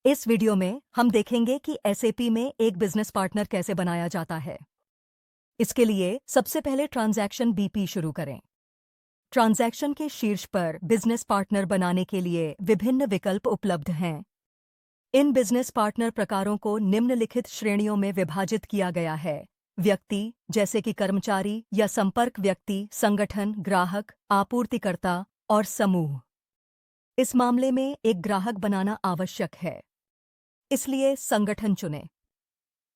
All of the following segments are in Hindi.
इस वीडियो में हम देखेंगे कि एसएपी में एक बिजनेस पार्टनर कैसे बनाया जाता है। इसके लिए सबसे पहले ट्रांजैक्शन बीपी शुरू करें। ट्रांजैक्शन के शीर्ष पर बिजनेस पार्टनर बनाने के लिए विभिन्न विकल्प उपलब्ध हैं। इन बिजनेस पार्टनर प्रकारों को निम्नलिखित श्रेणियों में विभाजित किया गया है। व्यक्ति जैसे कि कर्मचारी या संपर्क व्यक्ति, संगठन, ग्राहक, आपूर्तिकर्ता और समूह। इस मामले में एक ग्राहक बनाना आवश्यक है, इसलिए संगठन चुनें।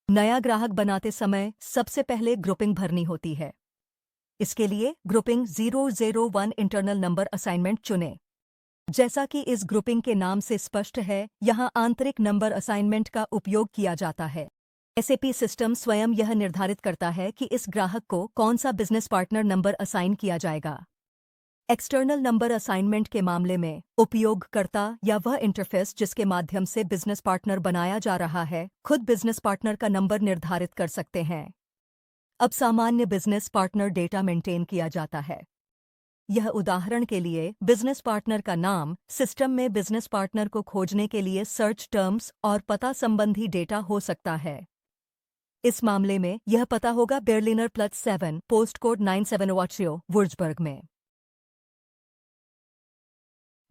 नया ग्राहक बनाते समय सबसे पहले ग्रुपिंग भरनी होती है। इसके लिए ग्रुपिंग 001 इंटरनल नंबर असाइनमेंट चुनें। जैसा कि इस ग्रुपिंग के नाम से स्पष्ट है, यहां आंतरिक नंबर असाइनमेंट का उपयोग किया जाता है। एसएपी सिस्टम स्वयं यह निर्धारित करता है कि इस ग्राहक को कौन सा बिजनेस पार्टनर नंबर असाइन किया जाएगा। एक्सटर्नल नंबर असाइनमेंट के मामले में उपयोगकर्ता या वह इंटरफेस जिसके माध्यम से बिजनेस पार्टनर बनाया जा रहा है खुद बिजनेस पार्टनर का नंबर निर्धारित कर सकते हैं। अब सामान्य बिजनेस पार्टनर डेटा मेंटेन किया जाता है। यह उदाहरण के लिए बिजनेस पार्टनर का नाम, सिस्टम में बिजनेस पार्टनर को खोजने के लिए सर्च टर्म्स और पता संबंधी डेटा हो सकता है। इस मामले में यह पता होगा बेर्लिनर प्लस 7, पोस्ट कोड 9780, वुर्जबर्ग में।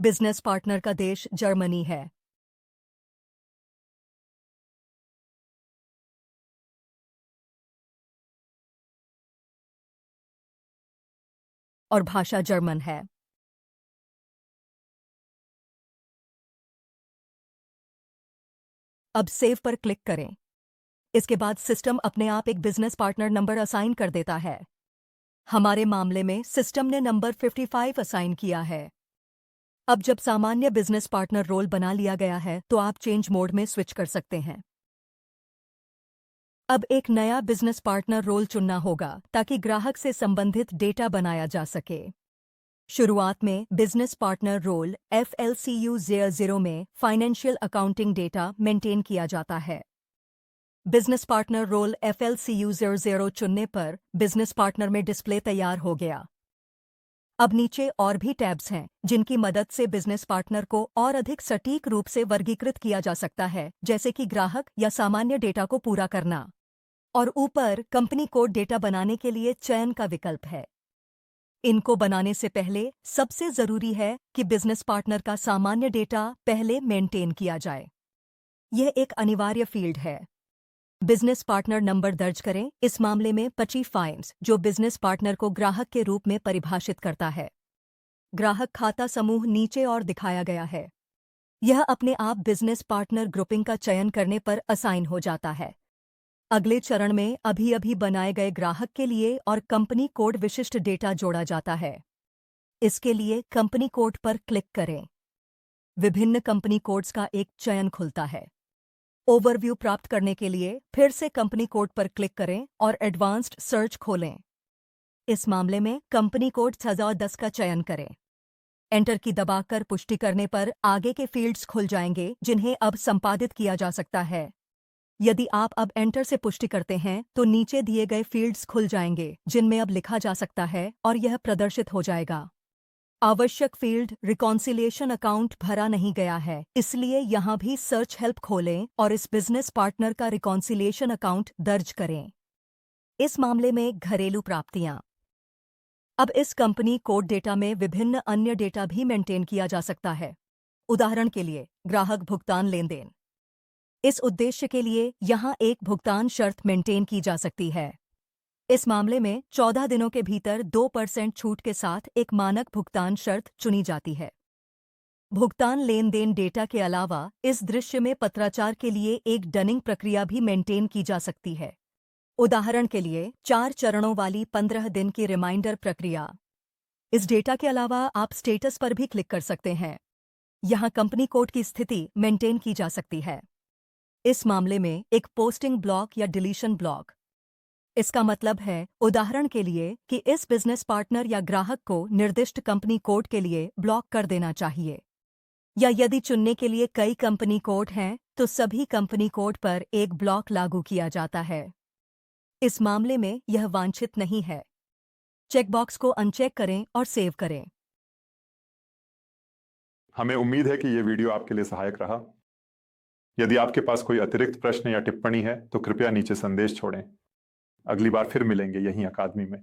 बिजनेस पार्टनर का देश जर्मनी है। और भाषा जर्मन है। अब सेव पर क्लिक करें। इसके बाद सिस्टम अपने आप एक बिजनेस पार्टनर नंबर असाइन कर देता है। हमारे मामले में सिस्टम ने नंबर 55 असाइन किया है। अब जब सामान्य बिजनेस पार्टनर रोल बना लिया गया है तो आप चेंज मोड में स्विच कर सकते हैं। अब एक नया बिजनेस पार्टनर रोल चुनना होगा ताकि ग्राहक से संबंधित डेटा बनाया जा सके। शुरुआत में बिजनेस पार्टनर रोल FLCU 00 में फाइनेंशियल अकाउंटिंग डेटा मेंटेन किया जाता है। बिजनेस पार्टनर रोल FLCU 00 चुनने पर बिजनेस पार्टनर में डिस्प्ले तैयार हो गया। अब नीचे और भी टैब्स हैं जिनकी मदद से बिजनेस पार्टनर को और अधिक सटीक रूप से वर्गीकृत किया जा सकता है, जैसे कि ग्राहक या सामान्य डेटा को पूरा करना। और ऊपर कंपनी कोड डेटा बनाने के लिए चयन का विकल्प है। इनको बनाने से पहले सबसे जरूरी है कि बिजनेस पार्टनर का सामान्य डेटा पहले मेंटेन किया जाए। यह एक अनिवार्य फील्ड है। बिजनेस पार्टनर नंबर दर्ज करें। इस मामले में 25 फाइन्स जो बिजनेस पार्टनर को ग्राहक के रूप में परिभाषित करता है। ग्राहक खाता समूह नीचे और दिखाया गया है। यह अपने आप बिजनेस पार्टनर ग्रुपिंग का चयन करने पर असाइन हो जाता है। अगले चरण में अभी बनाए गए ग्राहक के लिए और कंपनी कोड विशिष्ट डेटा जोड़ा जाता है। इसके लिए कंपनी कोड पर क्लिक करें। विभिन्न कंपनी कोड्स का एक चयन खुलता है। ओवरव्यू प्राप्त करने के लिए फिर से कंपनी कोड पर क्लिक करें और एडवांस्ड सर्च खोलें। इस मामले में कंपनी कोड 2010 का चयन करें। एंटर की दबाकर पुष्टि करने पर आगे के फील्ड्स खुल जाएंगे जिन्हें अब संपादित किया जा सकता है। यदि आप अब एंटर से पुष्टि करते हैं तो नीचे दिए गए फील्ड्स खुल जाएंगे जिनमें अब लिखा जा सकता है और यह प्रदर्शित हो जाएगा। आवश्यक फील्ड रिकॉन्सिलिएशन अकाउंट भरा नहीं गया है, इसलिए यहां भी सर्च हेल्प खोलें और इस बिजनेस पार्टनर का रिकॉन्सिलिएशन अकाउंट दर्ज करें। इस मामले में घरेलू प्राप्तियां। अब इस कंपनी कोड डेटा में विभिन्न अन्य डेटा भी मेंटेन किया जा सकता है। उदाहरण के लिए ग्राहक भुगतान लेन देन। इस उद्देश्य के लिए यहां एक भुगतान शर्त मेंटेन की जा सकती है। इस मामले में 14 दिनों के भीतर 2% छूट के साथ एक मानक भुगतान शर्त चुनी जाती है। भुगतान लेन देन डेटा के अलावा इस दृश्य में पत्राचार के लिए एक डनिंग प्रक्रिया भी मेंटेन की जा सकती है। उदाहरण के लिए 4 चरणों वाली 15 दिन की रिमाइंडर प्रक्रिया। इस डेटा के अलावा आप स्टेटस पर भी क्लिक कर सकते हैं। यहां कंपनी कोड की स्थिति मेंटेन की जा सकती है। इस मामले में एक पोस्टिंग ब्लॉक या डिलीशन ब्लॉक। इसका मतलब है, उदाहरण के लिए, कि इस बिजनेस पार्टनर या ग्राहक को निर्दिष्ट कंपनी कोड के लिए ब्लॉक कर देना चाहिए। या यदि चुनने के लिए कई कंपनी कोड हैं तो सभी कंपनी कोड पर एक ब्लॉक लागू किया जाता है। इस मामले में यह वांछित नहीं है। चेकबॉक्स को अनचेक करें और सेव करें। हमें उम्मीद है कि ये वीडियो आपके लिए सहायक रहा। यदि आपके पास कोई अतिरिक्त प्रश्न या टिप्पणी है तो कृपया नीचे संदेश छोड़ें। अगली बार फिर मिलेंगे यहीं अकादमी में।